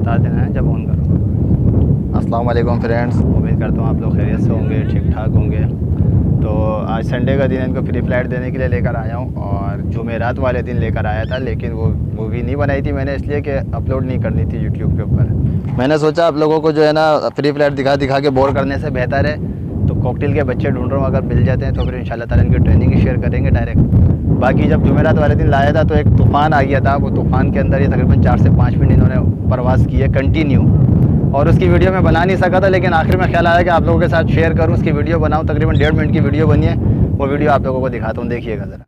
बता देना है जब ऑन करो। अस्सलाम वालेकुम फ्रेंड्स, उम्मीद करता हूँ आप लोग खैरियत से होंगे, ठीक ठाक होंगे। तो आज संडे का दिन इनको फ्री फ्लाइट देने के लिए लेकर आया हूँ और जुमेरात वाले दिन लेकर आया था, लेकिन वो मूवी नहीं बनाई थी मैंने इसलिए कि अपलोड नहीं करनी थी यूट्यूब के ऊपर। मैंने सोचा आप लोगों को जो है ना फ्री फ्लाइट दिखा दिखा के बोर करने से बेहतर है तो कॉकटेल के बच्चे ढूंढ रहा हूँ, अगर मिल जाते हैं तो फिर इंशाल्लाह ताला इनकी ट्रेनिंग ही शेयर करेंगे डायरेक्ट। बाकी जब जुमेरात वाले दिन लाया था तो एक तूफ़ान आ गया था, वो तूफ़ान के अंदर ये तकरीबन 4 से 5 मिनट इन्होंने प्रवास किए कंटिन्यू, और उसकी वीडियो मैं बना नहीं सका था, लेकिन आखिर में ख्याल आया कि आप लोगों के साथ शेयर करूं, उसकी वीडियो बनाऊं। तकरीबन 1.5 मिनट की वीडियो बनी है, वो वीडियो आप लोगों को दिखाता हूं, देखिएगा ज़रा।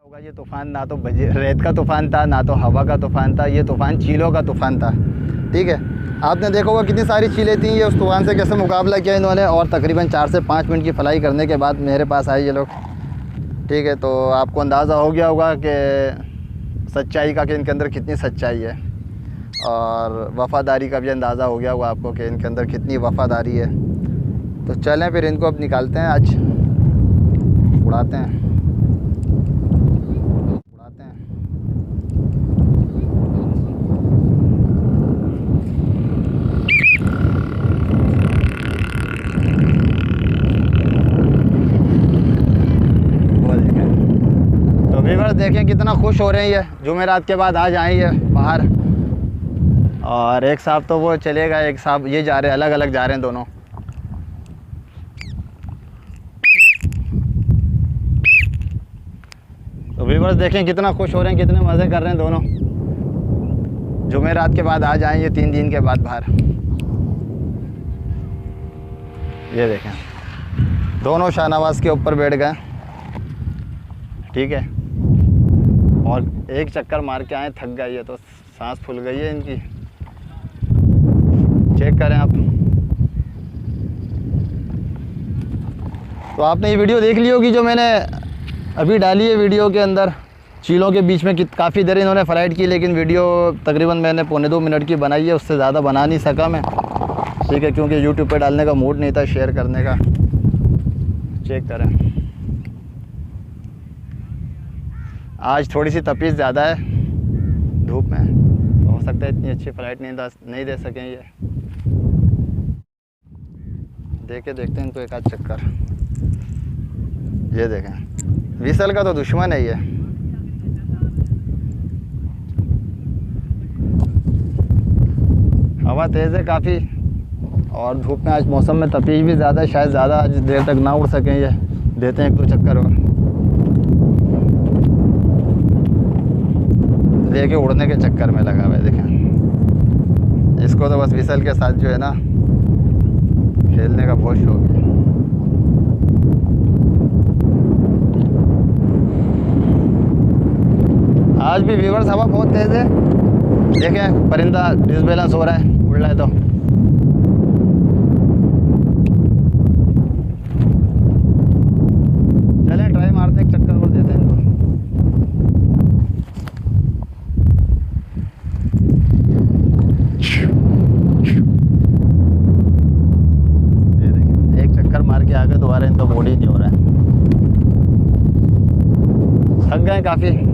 होगा ये तूफ़ान ना तो रेत का तूफ़ान था, ना तो हवा का तूफ़ान था, ये तूफ़ान चीलों का तूफ़ान था। ठीक है, आपने देखा होगा कितनी सारी चीलें थी, ये उस तूफ़ान से कैसे मुकाबला किया इन्होंने, और तकरीबन 4 से 5 मिनट की फ्लाई करने के बाद मेरे पास आए ये लोग। ठीक है, तो आपको अंदाज़ा हो गया होगा कि सच्चाई का, कि इनके अंदर कितनी सच्चाई है, और वफ़ादारी का भी अंदाज़ा हो गया होगा आपको कि इनके अंदर कितनी वफ़ादारी है। तो चलें फिर इनको अब निकालते हैं, आज उड़ाते हैं। देखें कितना खुश हो रहे हैं, ये जुमेरात के बाद आज आए ये बाहर, और एक साहब तो वो चलेगा, एक साहब ये जा रहे हैं, अलग अलग जा रहे हैं दोनों। तो व्यूअर्स देखें कितना खुश हो रहे हैं, कितने मज़े कर रहे हैं दोनों। जुमेरात के बाद आज आए ये 3 दिन के बाद बाहर। ये देखें दोनों शाहनवाज़ के ऊपर बैठ गए। ठीक है, और एक चक्कर मार के आए, थक गई है तो सांस फूल गई है इनकी। चेक करें आप। तो आपने ये वीडियो देख ली होगी जो मैंने अभी डाली है। वीडियो के अंदर चीलों के बीच में काफ़ी देर इन्होंने फ़्लाइट की, लेकिन वीडियो तकरीबन मैंने 1.25 मिनट की बनाई है, उससे ज़्यादा बना नहीं सका मैं। ठीक है, क्योंकि यूट्यूब पे डालने का मूड नहीं था, शेयर करने का। चेक करें, आज थोड़ी सी तपीस ज़्यादा है धूप में, तो हो सकता है इतनी अच्छी फ़्लाइट नहीं दे सकें ये। देखते हैं इनको एक आध चक्कर। ये देखें, विसल का तो दुश्मन है ये। हवा तेज़ है काफ़ी, और धूप में आज मौसम में तपीस भी ज़्यादा है, शायद ज़्यादा आज देर तक ना उड़ सकें ये। देते हैं 1-2 चक्कर और लेके उड़ने के चक्कर में लगा हुआ है। देखें इसको तो बस विसल के साथ जो है ना खेलने का बहुत शौक है। आज भी व्यूअर्स हवा बहुत तेज़ है। देखें परिंदा डिसबैलेंस हो रहा है, उड़ रहा है। तो मार के आ गए दोबारा, इनका मूड ही नहीं हो रहा है, थक गए काफ़ी।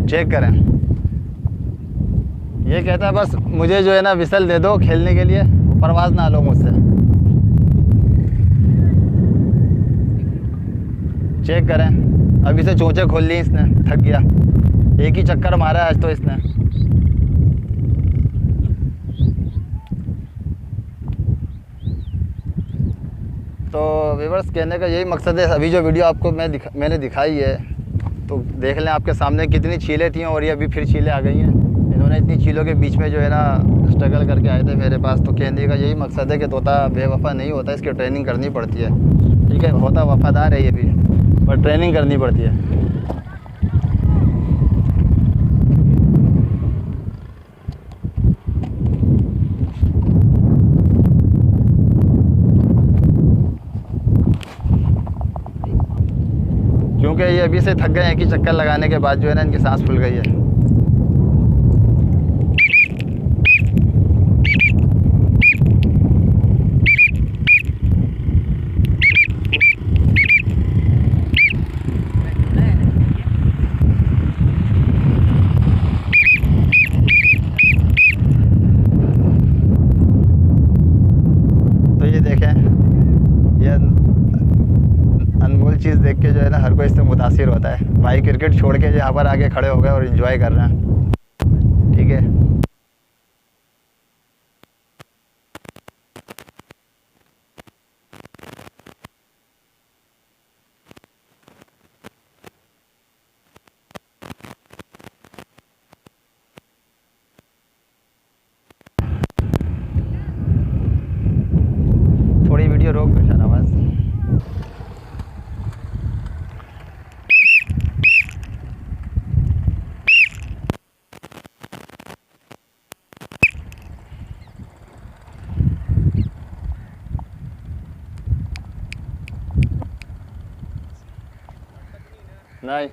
चेक करें, ये कहता है बस मुझे जो है ना विसल दे दो खेलने के लिए, परवाज़ ना लो मुझसे। चेक करें, अभी से चोंचे खोल ली इसने, थक गया, एक ही चक्कर मारा है आज तो इसने। तो व्यूअर्स कहने का यही मकसद है, अभी जो वीडियो आपको मैंने दिखाई है तो देख लें आपके सामने कितनी चीलें थी और ये अभी फिर चीलें आ गई हैं। इन्होंने इतनी चीलों के बीच में जो है ना स्ट्रगल करके आए थे मेरे पास। तो कहने का यही मकसद है कि तोता बेवफा नहीं होता, इसकी ट्रेनिंग करनी पड़ती है। ठीक है, होता वफ़ादार है ये भी, पर ट्रेनिंग करनी पड़ती है। क्योंकि ये अभी से थक गए हैं, एक ही चक्कर लगाने के बाद जो है ना इनकी सांस फूल गई है। तो ये देखें, ये अनमोल चीज़ देख के जो है ना हर कोई इससे मुतासिर होता है। भाई क्रिकेट छोड़ के यहाँ पर आके खड़े हो गए और एंजॉय कर रहे हैं। ठीक है, थोड़ी वीडियो रोक दो शाहनवाज। नहीं,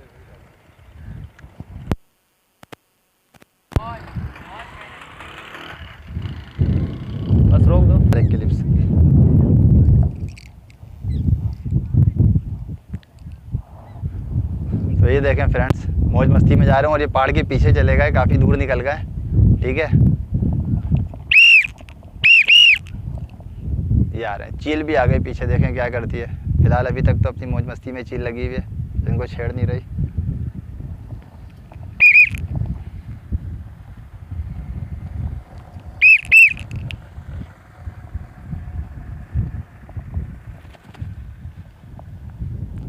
बस रोक दो एक क्लिप्स। तो ये देखें फ्रेंड्स, मौज मस्ती में जा रहे हैं और ये पहाड़ के पीछे चले गए, काफ़ी दूर निकल गए। ठीक है, ये आ रहे हैं, चील भी आ गई पीछे, देखें क्या करती है। फिलहाल अभी तक तो अपनी मौज मस्ती में चील लगी हुई है, इनको छेड़ नहीं रही।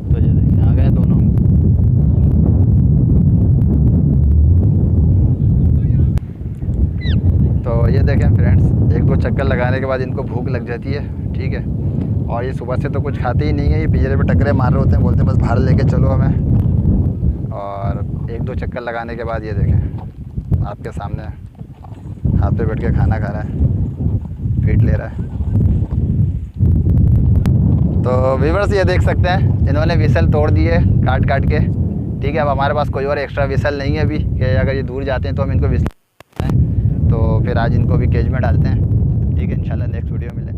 तो ये देखें आ गए दोनों। तो ये देखें फ्रेंड्स, एक दो चक्कर लगाने के बाद इनको भूख लग जाती है। ठीक है, और ये सुबह से तो कुछ खाते ही नहीं है, ये पिंजरे पे टकरे मार रहे होते हैं, बोलते हैं बस बाहर लेके चलो हमें। और एक दो चक्कर लगाने के बाद ये देखें आपके सामने हाथ पे बैठ के खाना खा रहा है, फीड ले रहा है। तो व्यूअर्स ये देख सकते हैं, इन्होंने विसल तोड़ दिए काट काट के। ठीक है, अब हमारे पास कोई और एक्स्ट्रा विसल नहीं है अभी कि अगर ये दूर जाते हैं तो हम इनको विसल, तो फिर आज इनको भी केज में डालते हैं। ठीक है, इंशाल्लाह नेक्स्ट वीडियो मिले।